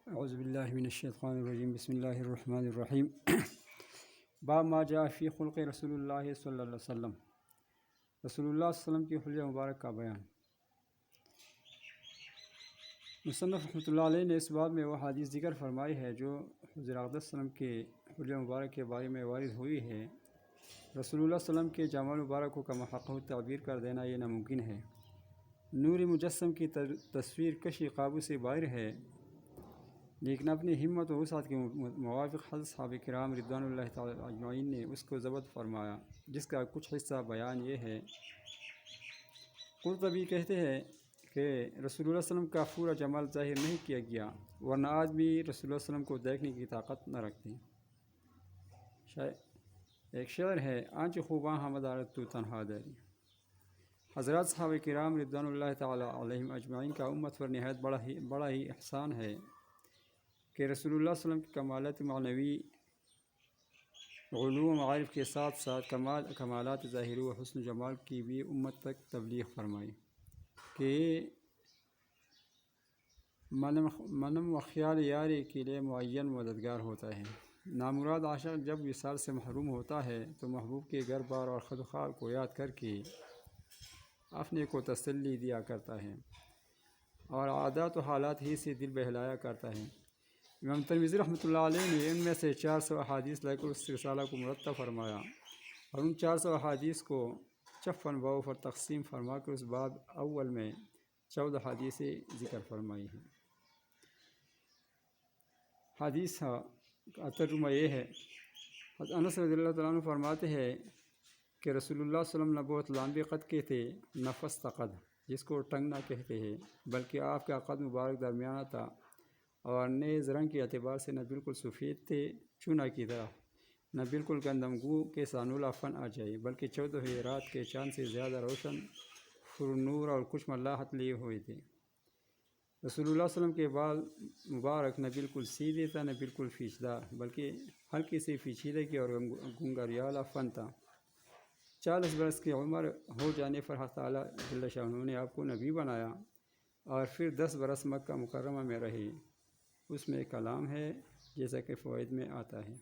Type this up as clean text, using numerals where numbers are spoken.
اعوذ باللہ من الشیطان الرجیم بسم اللہ الرحمن الرحیم باب ما جاء فی خلق رسول اللہ صلی اللہ علیہ وسلم، رسول اللہ صلی اللہ علیہ وسلم کی حلیہ مبارک کا بیان۔ مصنف رحمۃ اللہ علیہ نے اس باب میں وہ حدیث ذکر فرمائی ہے جو حضور اقدس صلی اللہ علیہ وسلم کے حلیہ مبارک کے بارے میں وارد ہوئی ہے۔ رسول اللہ صلی اللہ علیہ وسلم کے جمال مبارک کو کما حق تعبیر کر دینا یہ ناممکن ہے۔ نور مجسم کی تصویر کشی قابو سے باہر ہے، لیکن اپنی ہمت و وسعت کے موافق حضرت صحابہ کرام رضوان اللہ تعالی اجمعین نے اس کو ضبط فرمایا، جس کا کچھ حصہ بیان یہ ہے۔ قرطبی کہتے ہیں کہ رسول اللہ صلی اللہ علیہ وسلم کا پورا جمال ظاہر نہیں کیا گیا، ورنہ آدمی رسول اللہ صلی اللہ علیہ وسلم کو دیکھنے کی طاقت نہ رکھتے۔ ایک شعر ہے، آنچ خوباں ہم عدالت تو تنہا داری۔ حضرات صحابہ کرام رضوان اللہ تعالی علیہم اجمعین کا امت پر نہایت بڑا ہی احسان ہے کہ رسول اللہ صلی اللہ علیہ وسلم کے کمالات معنوی، علوم و معارف کے ساتھ ساتھ کمالات ظاہری و حسن و جمال کی بھی امت تک تبلیغ فرمائی کہ منم و خیال یاری کے لیے معین مددگار ہوتا ہے۔ نامراد عاشق جب وصال سے محروم ہوتا ہے تو محبوب کے گھر بار اور خدخواہ کو یاد کر کے اپنے کو تسلی دیا کرتا ہے اور عادات و حالات ہی سے دل بہلایا کرتا ہے۔ امام ترمذی رحمۃ اللہ علیہ نے ان میں سے 400 احادیث لے کر اس رسالہ کو مرتب فرمایا اور ان 400 احادیث کو 56 بابوں پر تقسیم فرما کر اس باب اول میں 14 حدیثیں ذکر فرمائی ہیں۔ حدیث کا ترجمہ یہ ہے، حضرت انس رضی اللہ تعالیٰ عنہ فرماتے ہیں کہ رسول اللہ صلی اللہ علیہ وسلم بہت لمبے قد کے تھے، نفس قد، جس کو ٹنگنا کہتے ہیں، بلکہ آپ کا قد مبارک درمیانہ تھا اور نیز رنگ کے اعتبار سے نہ بالکل سفید تھے چونا کی طرح، نہ بالکل گندم گو کے سانولا فن آ جائے، بلکہ 14 رات کے چاند سے زیادہ روشن، فرنور اور کچھ ملاحت لیے ہوئے تھے۔ رسول اللہ صلی اللہ علیہ وسلم کے بال مبارک نہ بالکل سیدھے تھا نہ بالکل پیچدار، بلکہ ہلکی سی پیچیدگی اور گنگریالا فن تھا۔ 40 برس کی عمر ہو جانے پر حق تعالیٰ جل شانہ نے آپ کو نبی بنایا اور پھر 10 برس مکہ مکرمہ میں رہے۔ اس میں کلام ہے، جیسا کہ فوائد میں آتا ہے۔